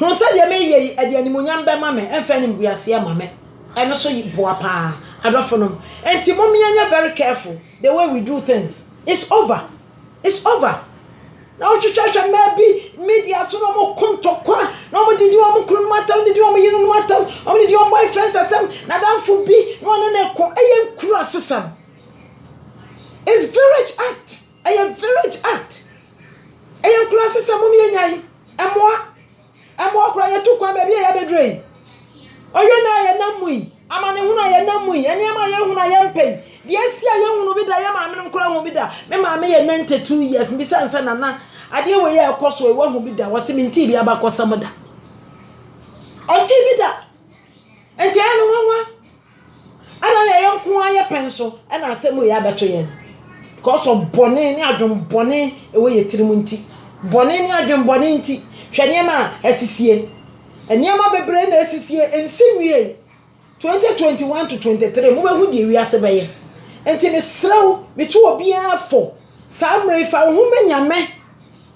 Who said you may at the animunyam be mamma and fanning we are see a mamma. And also you boapa. I don't know. And Timomi and you're very careful. The way we do things. It's over. It's over. Now you church maybe media so no more come to qua. No more did you want to did you want you matter? How did your boyfriends at them? Nadam for be one and a cross. It's village act. I am village act. I am classes some mummy and moi cry to come baby a bedray. Oh, you know, I am we. I'm an I am we, and I am paid. Yes, I am will be the Yaman crown will be there. Mamma may have 92 years, besides Nana. I dear way of course we won't be there was him in TV about Cosamada. On TV that. And Tiana, and I am quiet pencil, and I said we have a train. Cause of Bonnie, I don't Bonnie away at Trimunti. Bonnie, I don't Boninti. Shanyama, SCA. And Yama be brain SCA and Simwe 2021 to 23. Move who we are surveying. And Timmy slow, me two will be for some ray for woman yame.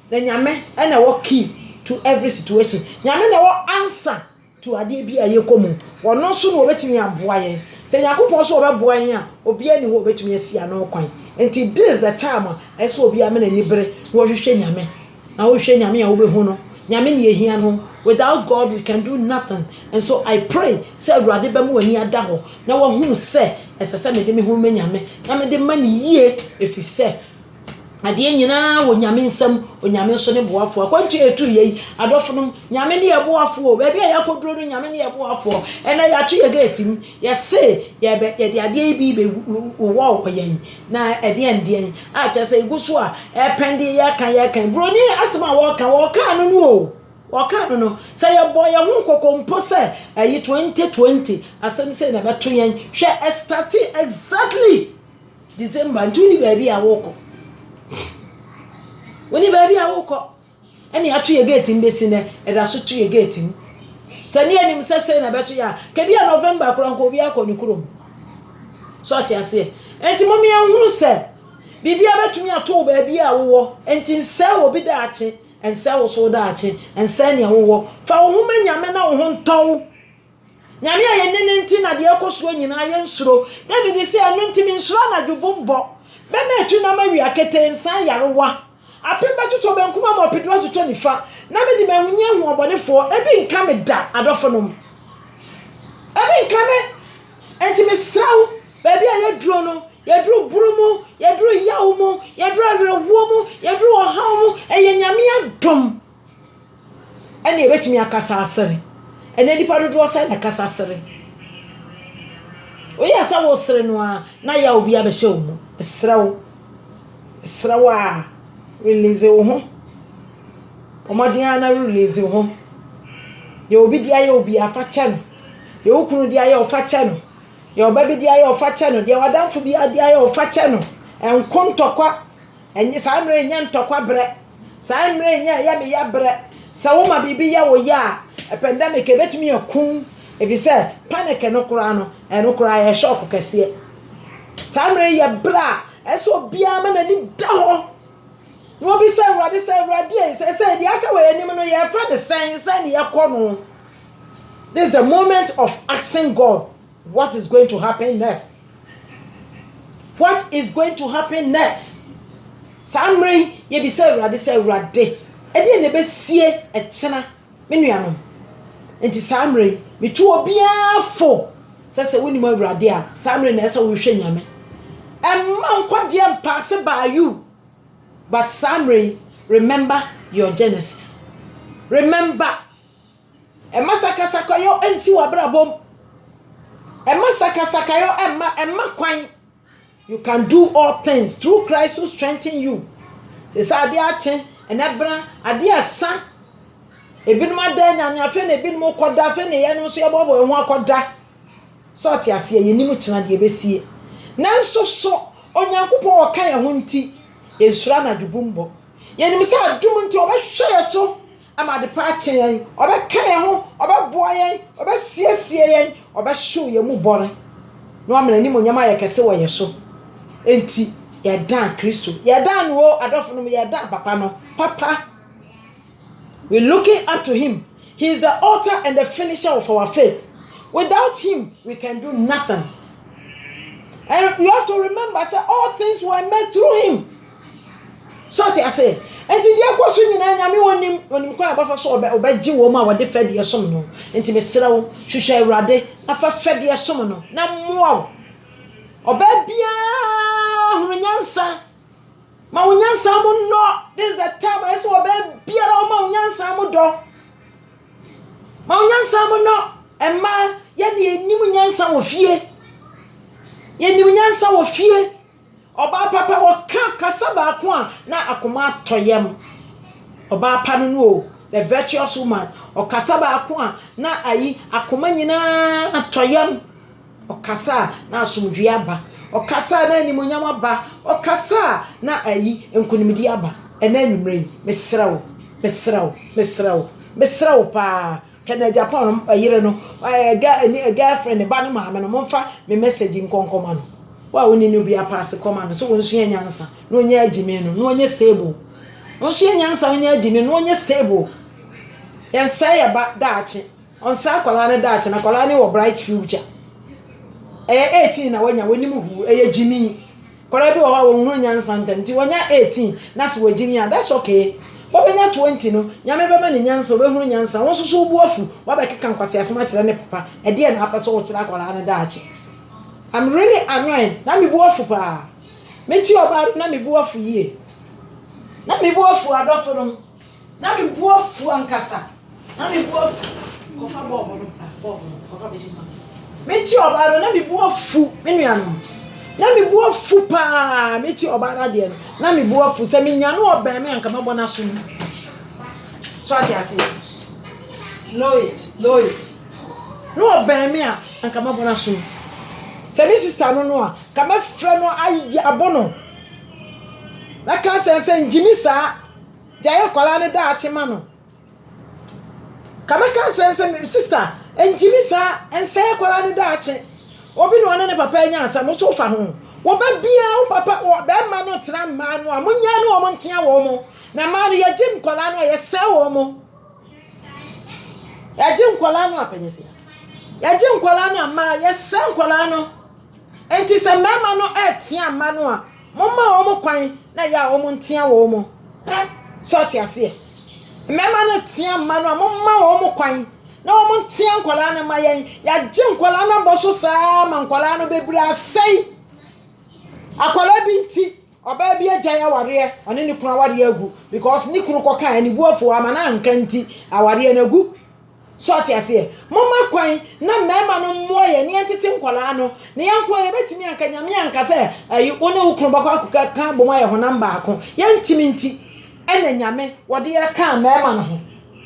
Then yame and I will key to every situation. Yame I will answer to a DB a yokomu. Or no soon will bet me a boy. Say Yaku also a boy, or be any will bet me a see a no coin. Until this the time, I saw be a man and libre, what you say yame. Now we say yame over hono. Yamin ye here no. Without God, we can do nothing. And so I pray, say, Radibemu and Yadaho. Now, one who say, as I said, me who many yame, Yame the money ye, if he say, at the end, you know, when Yamin some, when Yamin son of Boafo, I to you 2 years, I don't know, Yamini a Boafo, maybe I could do Yamini a Boafo, and I actually get him, yes, say, yeah, but the idea be walk away. Now, at the end, I just say, Guswa, a pendy yakan, Brony, as my walk and walk on no. Waka no say your boy a won kokompo say ayi 2020 asem say na beto yen hwe start exactly December ntuni baby a woko woni baby a woko eni atu ye gate mbesi ne e da so tu ye gate ni sani anim say na beto ya ke bia November kronko bia akoni kurom so ati ase enti momi anhunu say bibia betumi ato baby a wo enti nse obi da ache and sell so that and send your war for woman yamena won tow nyame aye nenenti na de ekoso nyina ye nsuro David say anunti mi nsuro na dwubombo be me tu na mawi akete nsan yarewa apemba tuto benkuma mo pedro tuto nifa na me di mahunye hu obonefo ebi nka me da adofonom ebi nka me enti me sraw baby aye duro no yadru burumu yadru yawmu yadru rewomu yadru ohawmu eyenyame adom ene ebetimi akasa asere ene dipa dodo sai na kasa asere oya sa wo sere no a na ya obi abehye wo mu srawo a release wo ho omodian na release wo ho de obi dia ya obi afa che no de okunu dia ya ofa che no your baby dia ya ofa che no de wadamfo bi dia ya ofa che no enkontokwa enyi samre nya ntokwa bre samre nya ya me ya bre sa wo ma bibi ya wo ya pandemic ebetumi akun ebi say panic no kura no eno kura ya shock kase samre ya bra eso bia ma na ni da ho no bi say rade say di aka we anim no ya fa the sense and ya kono. This is the moment of asking God what is going to happen next. What is going to happen next? Samre ye bi say rade e de ne be sie e chena me nuanom enti samre me tu obia fo se woni ma rade a samre na esa wo hwe nyame emma nkwaje pass by you. But Samre, remember your Genesis. Remember. Emma sakasakayo ensi wabrabom. Emma sakasakayo emma kwan. You can do all things through Christ who strengthens you. This idea chen enebra idea san. Ebinum adanya nya fe na ebinum koda fe na ye no so ye bobo enhu akoda. So ti ase ye nimu kina de besie. Nanso so onyankopon oka ye ho nti Ezra na dubumbo yenim se adum nti obehwe ye so amade pa achen yen obeka ye ho obeboa yen obesiesie yen obehwe ye mu bore no amena ni monyama ye kese wo ye so enti ye dan Kristo ye dan wo adofo no ye dan papa no papa we looking up to him He is the author and the finisher of our faith. Without him, we can do nothing. And you have to remember, I said, all things were made through him. So I say, and in the question in Yami when you cry about so obey Jiwoma, what they fed your son, intimate Sero, Shusha Rade, after fed your son, no more. Obey Bia, Runyansa. Maunyansa no, this is the time I saw obey Bia, Maunyansa Mudo. Maunyansa no, and ma, Yanni, Nimunyansa of fear. Yannimunyansa of fear. Oba papa waka kasaba kwa na akoma toyem. Oba panu no, the virtuous woman, o kasaba kwa na ayi akoma nyina toyem. O kasa na asumdwe aba. O kasa na animunyam aba. O kasa na ayi enkunimdi aba. Ena nwumre mesrawo pa. Kena Japan ayire no girlfriend ba no ma no momfa me message nkonkoma no. Wa woni no bia pass command so won hia nyansa no nya agime no nya stable. Won hia nyansa no nya agime no nya stable. Yen say ba daache. On sa kwala ne daache na kwala ne wo bright future. 18 na wanya woni mu hu agimi. Kwala bi wo ha won nyansa ntanti wonya 18 na so agimi that's okay. Wabenya 20 no nyame bema ne nyansa obehunu nyansa won so so buafu wabekeka nkwase asema kire ne papa e de na apa so wo kira kwala ne daache. I'm really annoyed. Na mi buafu pa. Meti oba na mi buafu yie. Na mi buafu adofo. Na mi buafu ankasa. Na mi buafu. Kofa bobo no pa. Bobo. Kofa bejima. Meti oba na mi buafu menuanom. Na mi buafu pa. Meti oba na de no. Na mi buafu se mi nyano oba me anka mabo na so. So ati ase. Slow it. No oba me anka mabo na so. Semi sister no a kama frɛ no ayi abono na ka kyerɛ njimi saa jaye kwala ne da achema no kama ka kyerɛ sister njimi saa ense kwala ne da ache obi no ne papa anya asa mo so fa ho wo ba bia wo papa wo ba ma no tra ma no a munya no wo ntia wo mo na ma no ye jim kwala no ye se wo mo ya jim kwala no apanyesi ya jim kwala no ma ye se kwala no. Enti se mema no etia manu a momma wo mo kwan na ya wo mo ntia wo mo so ti ase mema no tia manu a momma wo mo kwan na wo mo ntia nkwala na mayen ya je nkwala na bo so saa ma nkwala no bebri asai akwala binti oba bi agya ya ware one ni kunu ware agu because ni kunu koka ni buafo amana nkanti aware na agu so ti ase momma kwan na mema no moye ne entete nkwala no ne yanko ye betimi anka nyame anka se ayi woni ukuru bako akuka ka boma ye honam baako yantimi nti ene nyame wode ye ka mema no ho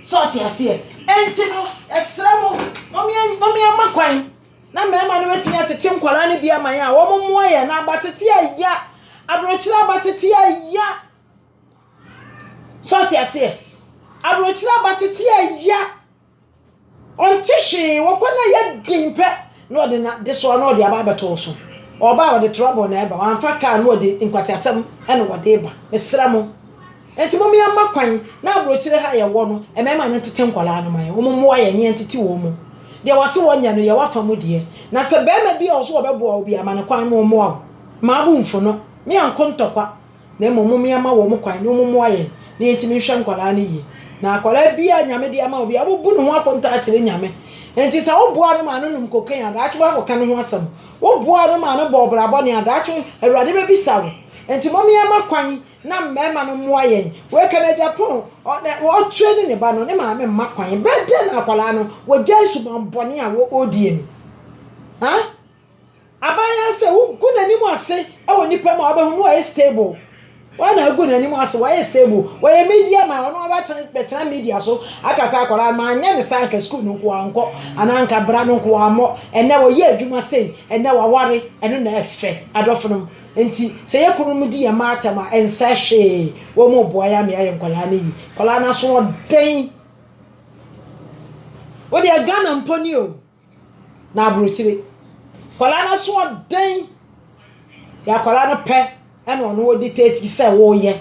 so ti ase enti no esramo mommy amakwan na mema no betimi atete nkwala no bia man a wo moye na abatete aya abrochira abatete aya so ti ase abrochira abatete aya on tishi wokona ye dimpe no de na de so no de aba beto so oba wo de trouble na eba wan fa ka no de nkwase asem ene wo de eba mesramo enti momi amakwan na abrochire ha ye wo no emema na tete nkwala no maye wo mo ye nye ntete wo mo de wase wonya no ye wafa mu de na se be ma bi o so obebo obi amane kwan no mo ma bu mfo no me ankontokwa na momi ama wo mo kwan no mo ye na enti me hwe nkwala no ye na akwala bia nyame de ama obi abubu no ho akonta akire nyame enti sa wo boa no ma no num kokan adaachi wa kokan ho asam wo boa no ma no bo brabo ne adaachi awurade be bisa wo enti momi ama kwan na mmema no moa yen we kana Japan wo training ne ba no ne ma me makwan be de na akwala no wo jesu bambone a wo odie no ha abaya se wo kunani mu ase e wo nipa ma obehu no e stable wana gu na nimu ase wa stable wa ye media ma ono betra media so akasa akwara ma anya ne sanka school nko anko ananka bra nko amo ene wo ye adwuma sei ene wa ware eno na efe adofo enti se ye kunu mu di ya mata ma ensa hwe wo mo boa ya me aye nkola na yi kola na so den wo de Ghana mponi o na abrochire kola na so den ya kola na pe and on wo dictate say wo ye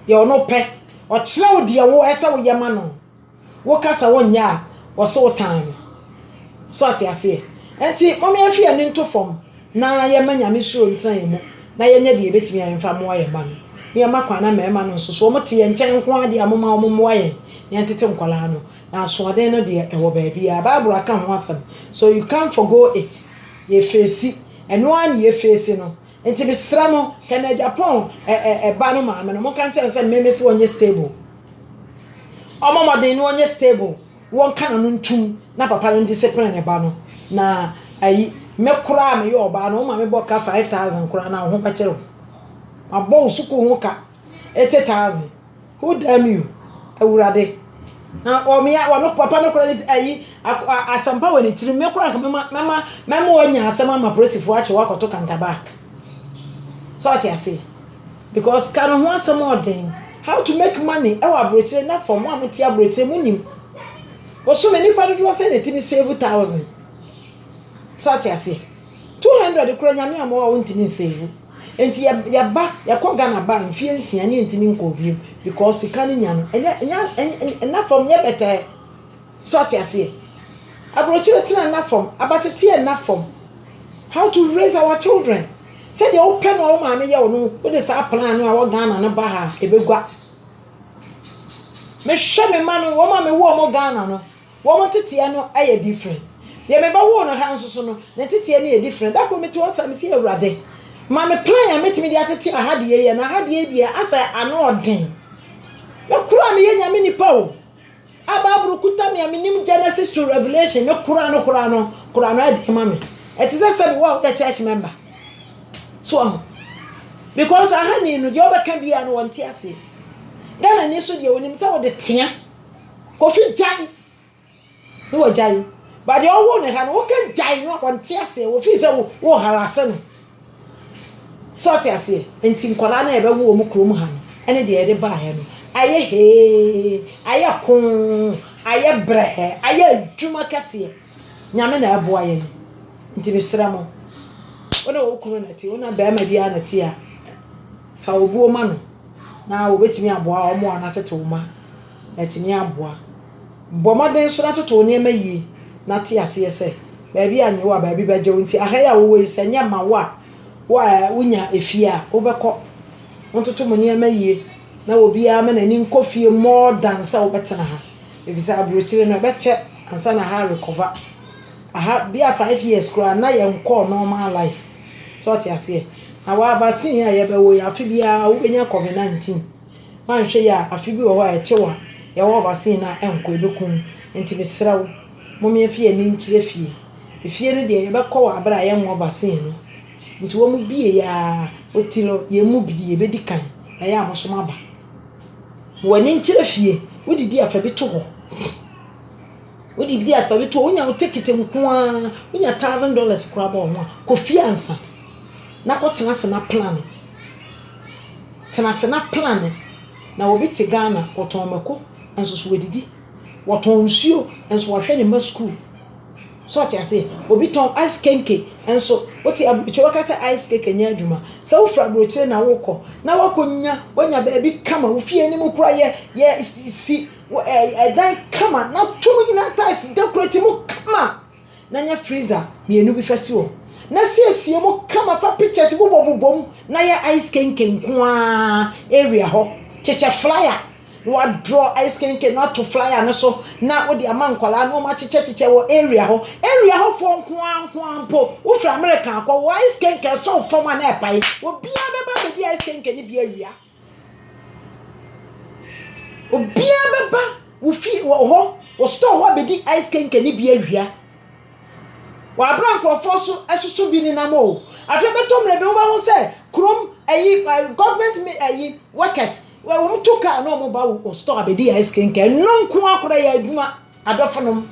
de ono pe o kire wo de wo ese wo ye ma no wo kasa wonya wo so time so atiase enti mommy afi ani nto fom na ye manya me suro ntan mu na ye nya de betimi amfa mo aye ma no me ma kwana mema no nso so mo te ye nchen nko ade amoma mo aye ne tete nkwala no na so ade no de ewo ba bia bible aka ho asem so you can't forgo it ye face eno an ye face no enti be sramo kana Japan ba no ma no mo kan chere se meme se wonye stable omomoden no wonye stable won kana no ntum na papa no discipline ne ba no na ayi me kura me yo ba no ma me boka 5000 kura na ho pa kire abo suku ho ka 80,000 who damn you awurade na o me ya no papa no kura ayi asampa woni tiri me kura ka mama wonya asama ma prosifo ache wakoto kantabak so what I say because can ho asama odin how to make money e wa brochire na from one meti abrochire munim wo so many pa do say na timi save 1000 so what I say 200 kura nyame am wo ntimi save enti ya ba ya ko Ghana ba mfie nsia ne ntimi nko bi because kan nya no enya na from nye better so what I say abrochire tina na from abatete na from how to raise our children said the open o ma me ye wo no wo de sa plan no a wo Ghana no ba ha ebegwa me hwe me ma no wo ma me wo mo Ghana no wo mo tete no aye different ye me ba wo no ha nso so no na tete no ye different da ko me to wasam si awurade ma me plan ya metimi dia tete ahade ye na ahade ye dia asa ano odin me kura me ye nya me nipa o ababuru kuta me nim Genesis to Revelation me kura no ade ma me etize se wo the church member so because ahani no yo be kan bia no wonte ase Ghana ni so de wonim se wo de tea kofi jai no wo jai but the owo ne ha no wo kan jai no wonte ase wo fi se wo harase no so ate ase enti nkwala na ebe wo mu krom ha no ene de ede ba ha no aye he aye kun aye bre aye adwuma kase nyame na abo aye nti besra mo wona wo kunu na ti wona ba ma bia na ti a fa obuo ma no na wo betimi aboa omo ana tete wo ma etimi aboa bomoden so na toto ne ma yi na ti ase ese ba bia anye wa ba bi beje wo nti ahaya wo we senya ma wa wunya efia wo beko wontoto mo ne ma yi na wo bia ma na ni nkofie more than sa wo betena ha ebisa abrochire no beche ansa na ha recover aha bia 5 years kura na ye nko normal life so ati ase na wa vaccine ya ye be wo ya afi bia wo benya COVID-19 man hwe ya afi bi wo ho a chewa ye wo vaccine na enko ebekum enti besrawo mo me afie ni nchire fie efie no de ye be ko wa abra ye nwo vaccine no nti wo mu bie ya otilo ye mu bi ye be dikan na ya amosoma ba wo ni nchire fie wo didi afa bi to ho wodi bi atfa bi to onya ticket nko a onya $1,000 kura ba ho kofi ansa na ko tena se na plan na wo bi te Ghana oton mako enso so wedidi woton nsuo enso wo hwe ne ma school so ati ase obi ton ice cake enso oti abuche wakasa ice cake nya adwuma sa wo fra brochire na wokọ na wakonya wonya ba bi kama wo fie ni mu kura ye si dan kama na tumu nyina ties decorate mu kama na nya freezer mienu bi fasi wo na siesie mu kama fa pictures bobobom na ye ice cake nkoa area ho cheche flyer no draw ice cake not to flyer no so na wo di amankwala no ma cheche wo area ho fo nkoa mpo wo fra America akọ wo ice cake so fo ma na epai wo bia beba be di ice cake ni bia wia obia beba wo fi wo ho wo store ho be di ice cake ni bia wia wa bra nkrofo so esusu bi ni na mo afi betom le be wo ba ho se krom ayi government ayi workers wo mtuka no mo ba wo store be di ice cake no nko akora ya adwuma adofonom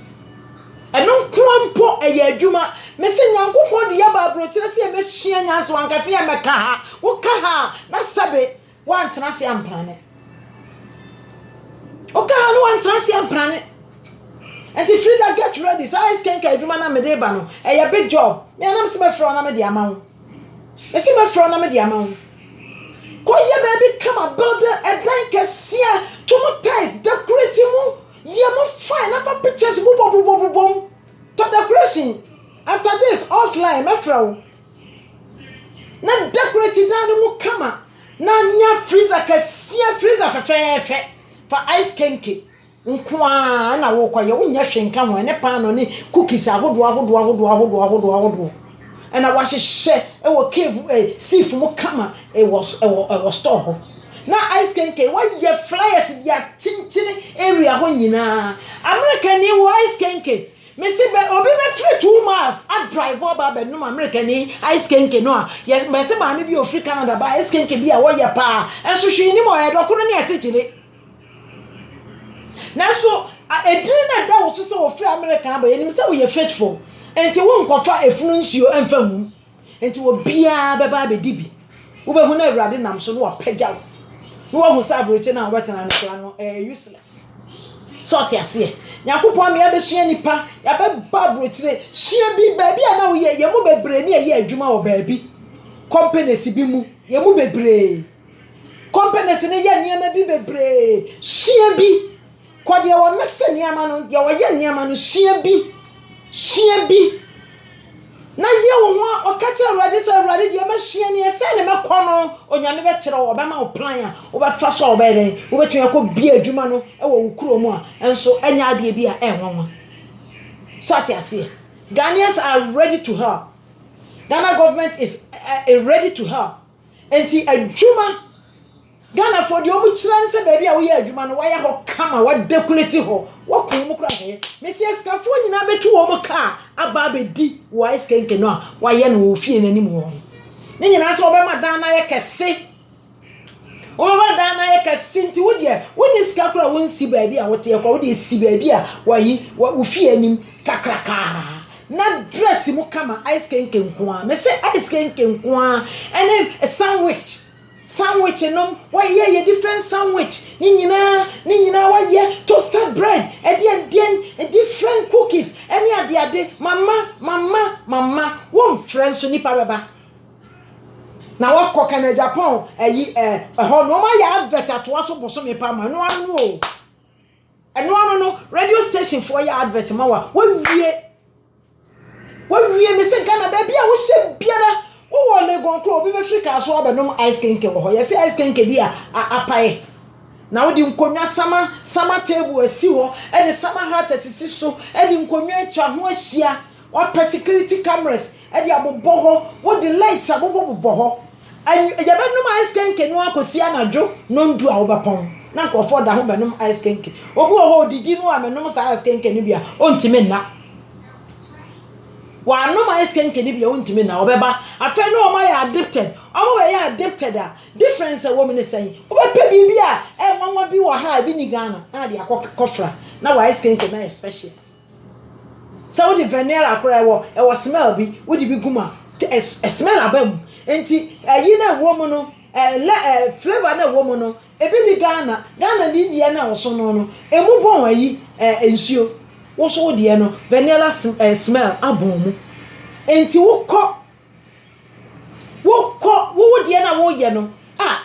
eno nko mpo ya adwuma mesi nyankopon de ya ba brochire se me hia nyanso ankase ya meka ha wo ka ha na sabe wan tena se amprane oka ha no wan tena se amprane and if Frida get ready say ice cake adwuma na me de ba no ya big job me anam se be fro na me de amawo me se be fro na me de amawo ko ye baby come build a dan kesia to ties decorate mu Yemo fine after pictures boom to decoration. After this offline my friend. Na decorate down mu kama. Na nya freezer freezer fe for ice kenke. Nkwa na wo kwaye wo nya hwenka ho ne pan no ne cookies ahodo. And I was share e wo cave seaf mu kama e was store ho. Na ice kenke why ye flyers dia chinchin area ho nyina. American ni wo ice kenke. Me see be obi me free 2 miles a drive over be no American ni ice kenke no a yes me say ma me bi ofri Canada ba ice kenke bi a wo ye pa enso hwe ni mo e dokoro ne ase chire na so edin na da wo so say ofri America ba yenim say wo ye faithful enti wo nkofa efunu nsuo emfa mu enti wo bia be ba be dibi wo be hu na awurade nam so no wa pagya wo wo hu sa abroche na wetana no useless sort yase yakopon me abesua nipa ya be babrochire hia bi ba bia na wo ye mu bebre ne ye adwuma wo ba bi companies bi mu ye mu bebre companies ne ye niam bi bebre hia bi kwade wo mese niam no ye wo ye niam no hia bi na ye wo ho okachira awurade say awurade de ma hia ne ese ne mekono onyame be kire wo be ma wo plan a wo be fa so wo be den wo be tun yakọ bi adwuma no e wo kuro mu a enso enya ade bi a enwonwa so atiase Ghanaians are ready to help. Ghana government is ready to help. Enti adwuma Ghana for the omu chira nse baby a wo ye adwuma no wa ye ho kama wa decorate ho wo ko mu kra he mesi escafo nyina betu wo mu ka aba be di wo ice kenke no a wa ye no wo fie nanim ho ne nyina so obema dan na ye kese obema dan na ye kese nti wo de wo ni skakura wo nsi baby a wo te ye ko wo de si baby a wa yi wo fie anim kakraka na dress mu kama ice kenke nko a me say ice kenke nko a ene sandwich no why ye different sandwich ni nyina why ye toasted bread and different cookies any ade mama one friends ni pa beba na wa koka na Japan ho no ma ya advert ato aso boso me pa ma no anu no radio station for ya advert ma wa wie me se Ghana baby a wo she biara wo le gonko obi be Africa so obenom ice kenke wo ho ye say ice kenke bi a apae na wo di nkonwa sama table asi ho e de sama heart asisi so e di nkonwa atwa ho ahia wa security cameras e di abobo ho wo di lights abobo ho ye benom ice kenke no akosi anadwo no ndu a wo bepon na nkofo da ho benom ice kenke obi wo ho didi no amenom sa ice kenke ni bia ontime na wa no ma ice kenke ni bia ontime na obeba afa no ma ya addicted omo be ya addicted a difference e wo me say obepe bibia e nwanwa bi wo ha bi ni Ghana na de akofra na wa ice kenke na special so the vanilla akora e wo smell bi wo di bi guma smell abam enti yi na wo mu no flavor na wo mu no e bi ni Ghana ni die na wo so no emu bon ayi ensuo wo so die no vanilla smell abomu enti wo die na wo ye no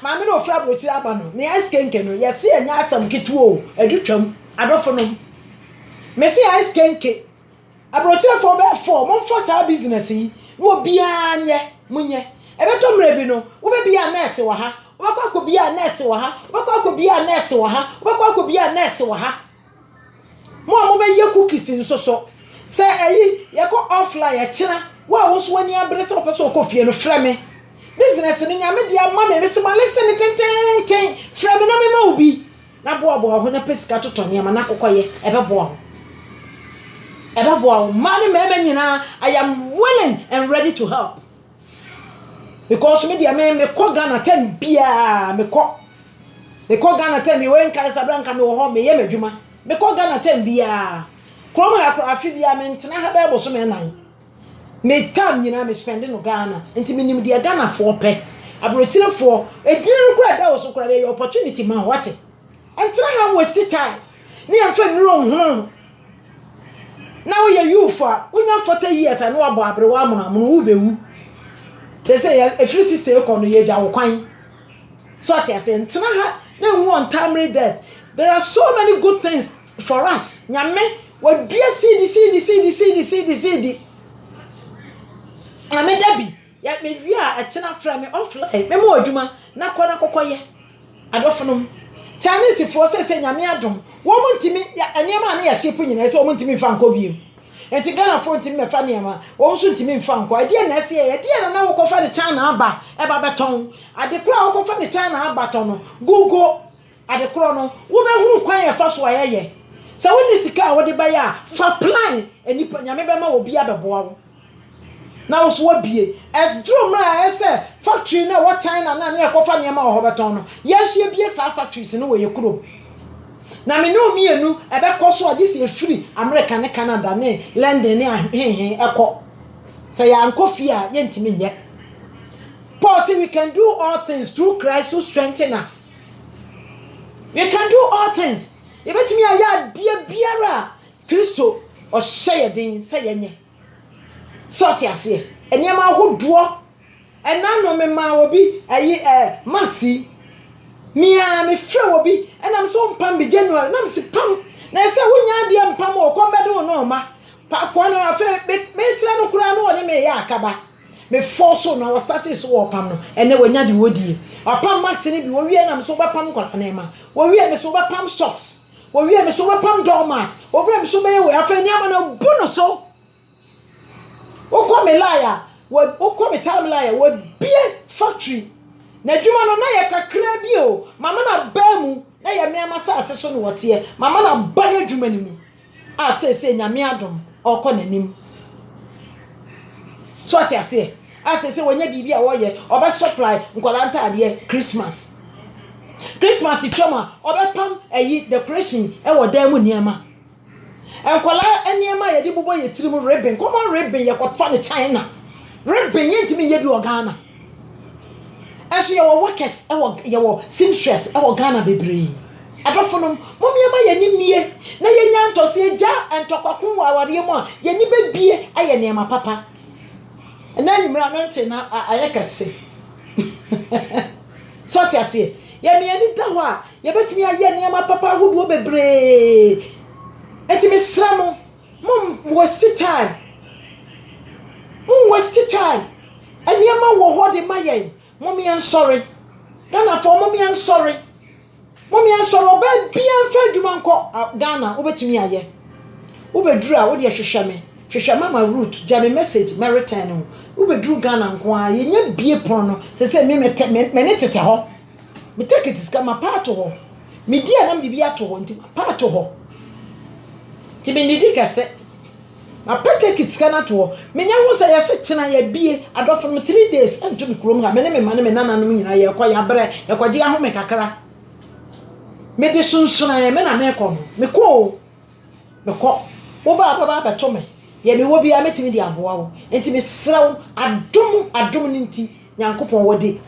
ma me no ofra brochira aba no ne ice kenke no ye se anya asam ketuo adutwam adofo no me se ice kenke abrochira for be for mo for sa business yi wo bia nye munye ebeto mre bi no wo be bia nurse wa ha wo akọ bia nurse wa ha wo akọ bia nurse wa ha wo akọ bia nurse wa ha mo be ye cookies nso so say eyi ye ko offline ye kira wa wo so ani abre se opeso ko fie no frɛ me business no nya me dia ma me se ma listen ten frɛ me no me ma obi na boa ho na pesika totonye ma na kokoye ebe boa mani me nyina I am willing and ready to help because me dia me ko Ghana 10 bia me ko Ghana 10 me wen kai sabranka me wo ho me ye madwuma me ko Ghana 10 bia kromo ya afi bia me ntena ha ba boso me nan me kam nyina me spend no Ghana enti me nim dia Ghana for pe abrochire for edin kura da wo so kura dey opportunity man what ntena ha waste time ni amfa nro ho now you youth when you 40 years and wa bo abre wa amono wo bewu they say a free sister e kono ye ja wo kwan so ati ase ntena ha na won timely death there are so many good things for us nyame wadua seed nyame dabi ya me wia a chena fra me offline me mo adwuma na kɔ kokoye adɔfonom Chinese for say nyame adom wo mo ntimi eniema na ya shepu nyina say wo mo ntimi fa nkɔ biem enti Ghana for ntimi me fa niema wo so ntimi mfa nkɔ ade na se ye de na wo kɔfa ne China aba e ba beton ade kura wo kɔfa ne China aba ton no gugu ade kura no wo be hunu kwan ye fa so ayeye se wo ni sika wo de ba ya fa plan enipa nyame be ma wo bia beboa wo na wo so wabie as drum ra ese factory na wo China na na ekofa niema wo hobeton no yes ye bie sa factories no wo ye kuro na me no mienu ebe koso ade se free America ne Canada ne London ne ekọ say ya nkofie a ye ntimi nye Paul say we can do all things through Christ who strengthens us. We can do all things. You bet me aya dear biara Kristo o hye den say yenye sort ase eniema ahodo enano me ma obi maxi mia me frɛ obi enam so mpam be January nam si pam na se wonya de mpam o kombe de no ma pa kwa no afa me kyerɛ no kura no woni me ya akaba me force no was starting so opam no ene wonya de wodie opam maxi ni bi wo wie nam so ba pam kwa na ma wo wie me so ba pam stocks wo wie me so ba pam doormat wo wie me so ba ye we afa ni ama na bu no so me liar wo me time liar wo bie factory na djuma no na ye kakra bi o mama na ba mu na ye me amasa ase so no wote mama na ba ye djuma ni mu a se nyame adom okọ nanim so ati ase a se wonya bibia wo ye oba supply nkwalanta ade Christmas itoma oba pam decoration e wo dan mu niema enkola eniema ye di bobo ye tiri mu ribbon common ribbon ye kwotfa ne China ribbon ye ntimi nye bi o Ghana ashe ye wo workers ye wo seamstress e wo Ghana bebre adofonom momiema ye ni mie na ye nya ntose eja entokokun wa aware mu a ye ni bebie aye niema papa na nyimra no nte na ayekase so tiase ye mie ni da ho a ye betimi aye niema papa hodo bebre eti me sramo mum waste time eniema wo ho de mayen mum ye sorry Ghana for mum ye sorry oba bia mfa dwuma nko Ghana obetumi aye obedru a wo de hwehwe mama root jam message me return obedru Ghana nko a ye nya bie pon no se me ne tete ho me take it scam part ho me dia na me bia to ho nti part ho tibi ndidi kase ma pete kitskana to menya ho sa yase kina ya bie adofo 3 days antu mi krom ha me ne me ma ne me nana no nyina ye kwa ya bre ye kwa ji ahome kakra me de sunsun ya me na me ko me ko wo ba to me ye me wo bia metimi di aboa wo enti me sraw adom ni nti nyankopon wodi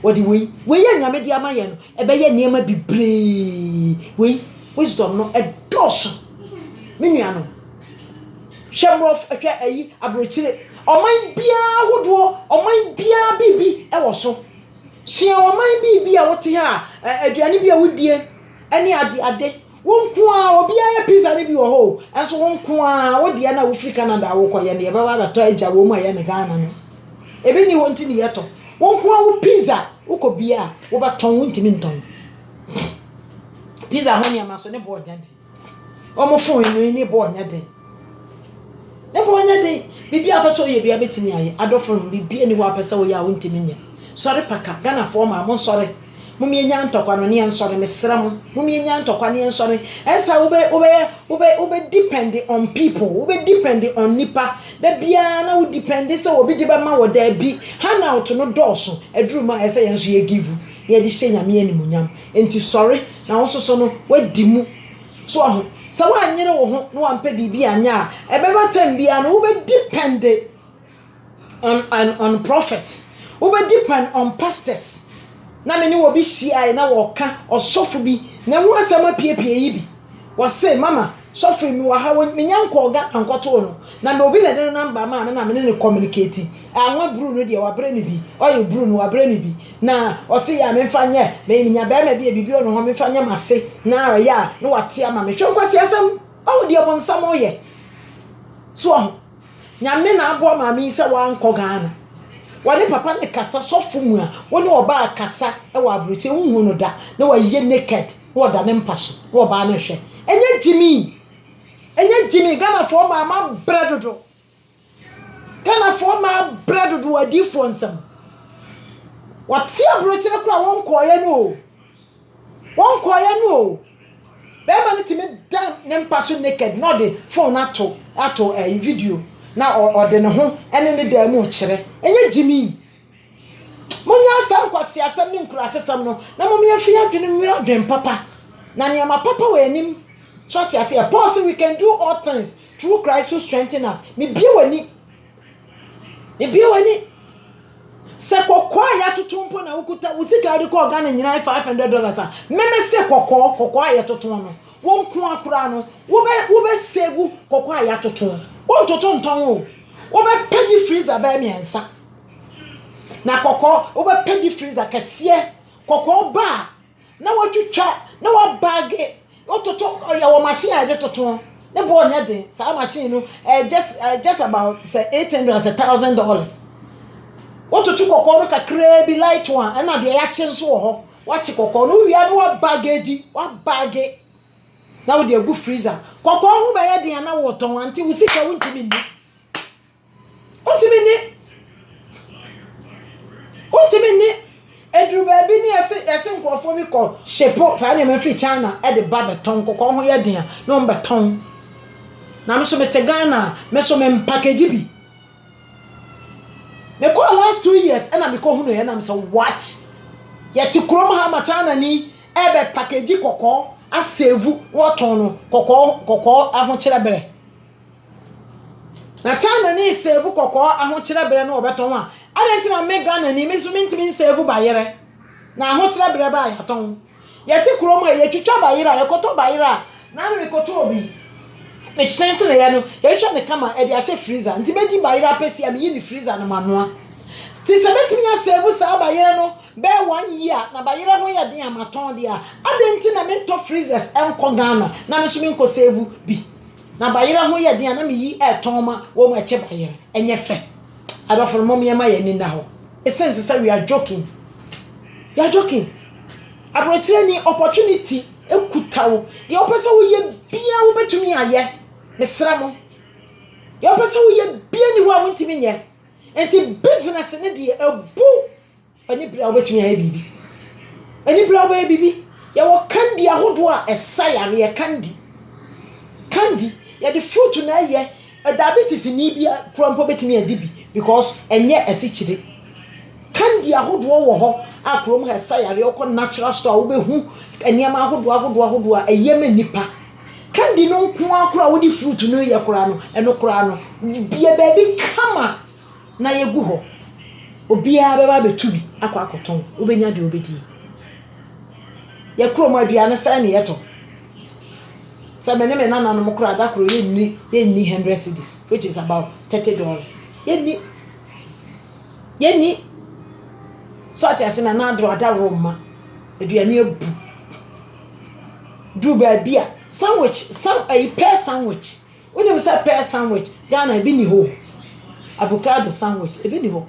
we ye nyame di amaye no ebe ye niema bibre we wisdom no edoso Minyano Shamrof atwa abrochire oman bia hodo oman bia bibi e wo so hia oman bibi a wote ha aduane bia wodie ene ade wonko a obi aye pizza ne bi wo ho enso wonko a wodie na wo free Canada wo koye ne baba bato agya wo mu aye ne Ghana no ebi ni wonti ni yeto wonko a wo pizza wo bia wo baton wontimi nton pizza ho ne amaso ne bo onyade omo phone ni bo onyade bibi abaso ye bia betimi aye adofo bibi ni wa pesa wo ya wontimi nye sorry paka Ghana for ma mo sorry mum yenya ntokwa no ne ensore mesra mum yenya ntokwa ne ensore esa ube depend on people ube depend on nipa da bia na wo depend se obi de ba ma wo da bi handout no doso eduruma esa yenso ye give ye di hye nyame animunyam enti sorry na wo soso no wadimu so aho sa wa anyere wo ho no ampa bibi anya ebeba tam bia no ube depend on prophets ube depend on pastors na me ni wo bi hia na wo ka osofo bi na wo asama piepie yi bi wo say mama sofo mi wa ha wo menyanko ga ankoto no na me obi na de number ma na me ne communicate anwa bru no de wa bra mi bi oyo bru no wa bra mi bi na o say ya me mfa nye me nya ba ma bi bibi ono ho me mfa nye mase na ya no wate ama me hwe nkwasi asam Oh dear bon some ye. So nyame na abo maami se wankɔ Ghana. Wale papa ne kasa sɔfo mu a wone oba kasa e wa abroche hunhu no da na wa ye naked wo da ne mpaso wo ba na hwɛ. Enye Jimmy Ghana for mama bredodo. Ghana for ma bredodo adi for nsam. Wate abroche ne kura wonkɔ no. Wonkɔ no. Bema ne timi dan ne mpaso naked no de phone ato video. Na or de ne ho ene ne da mu kire enye Jimmy munya asam kwase asam ne nkura asesam no na mo me afi adwene nwira adwen papa na ne ma papa we anim church ase Paul say we can do all things through Christ who strengthens us me bie wani se kokwa ya totompo na ukuta usika de ko Ghana nyina $500 a meme se kokwa ya totom no won ku akura no wo be save kokwa ya totom won totom ton wo be pedi freezer ba miensa na kokwa wo be pedi freezer kese kokwa ba na watwitwa na wa bag wo totom ya wo machine ya de totom ne bo onya den sa machine no just about say $800 $1,000 what to kokko no kakra bi light one and na de ya kye nso wo ho wa che kokko no wia no wa baggage na wo de agu freezer kokko ho ba ya de na wo ton anti wo sika wontimi ni edru ba bi ni ese nkrofo bi ko shepo sa na me free China e de ba beton kokko ho ya de na on beton na me so me Ghana me so me package bi. Me call last 2 years and I call hunu and I'm say what? Yet to chrome ha machana ni ebe package koko a save what on koko ahon kire bere. Na chana ni save koko ahon kire bere no obeton a. Adenti na me Ghana ni me so mentimi save bayere. Na ahon kire bere ba ya ton. Yet to chrome ye twitwa bayere yakoto bayere na me koto obi. Me chense na ya no ye hwa ne kama e de ahye freezer nti be di bayira pesi am yi ni freezer na manoa ti se betimi ya save sa bayira no be 1 year na bayira ho ya den amaton de a adenti na me to freezers enko Ghana na me so me nko save bi na bayira ho ya den na me yi etoma wo mu eche bayira enye fe adofo mo me ma ya ni na ho it seems say we are joking abrochire ni opportunity ekutawo de opese wo ye bia wo betumi aye mesramo yo pese wo ye bia ni ho a wontimi nye enti business ne de ebu ani bra wo betumi aye bibi ya wo kandi ahodo a esayare ye kandi ya the fruit na ye diabetes ni bia prompo betumi adibi because enye esichire kandi ahodo wo ho akrom ha esayare okọ natural store wo behu eniam ahodo a eyeme nipa kandi no nko akura wo di fruit no ye kura no eno kura no bia baby kama na ye gu ho obia beba betubi akoton obenya de obedi ye kuro ma aduane sai ne yeto sa me na no mokura da kuro ye ni 100 cedis which is about $30 ye ni so ati asena na do ada roma aduane ebu do ba bia sandwich a pear sandwich when you say pear sandwich Ghana ebi ni ho avocado sandwich ebi ni ho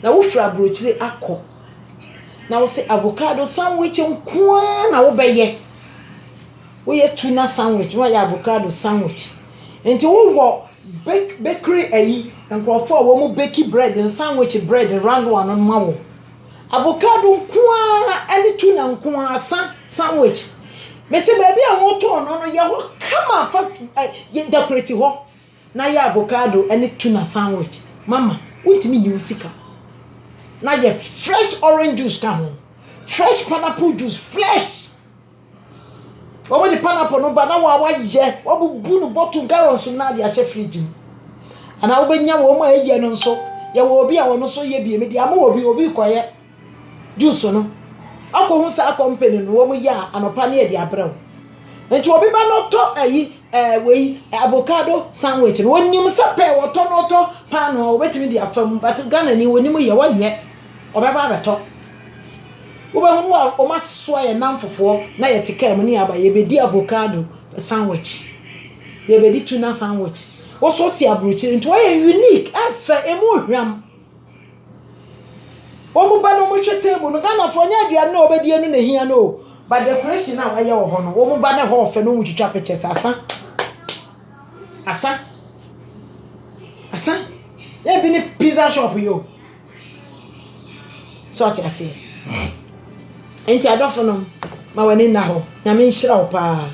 na wo fra brochire akọ na wo say avocado sandwich nko na wo beye wo ye tuna sandwich wo ye avocado sandwich enti wo wo bakery ayi nkrofo wo mu bake bread and sandwich bread round one on ma wo avocado nko ani tuna nko sandwich me se baby a wo to no ye ho kama fa ye decorate ho na ye avocado ani tuna sandwich mama wontimi ni usika na ye fresh orange juice ka ho fresh pineapple juice fresh wo the pineapple no ba na wa ye wo bubu no bottle gallon so na de a fridge ana wo benya wo ma ye no so ye wo obi a wo no so ye bi me de ama obi koye juice no akohu sa company no wo ya anopa na ye de abrew enti obi ba no to we avocado sandwich no wonim sa pe wo to no to pa no obetimi de afam but Ghana ni wonim ye wanye obeba abeto wo be hu o ma so ye namfofo na ye tekam ni aba ye be di avocado sandwich They be di tuna sandwich. Also ti abrochi into unique afa emu hwam. Omu ba no mo hwe table no Ghana for nya aduane na obedi enu na hia no but decoration na waye wo ho no omu ba na ho fe no mu twitwa pictures asa e bi ni pizza shop yo so ati ase enti adofo no ma wani na ho nyame nhira wo pa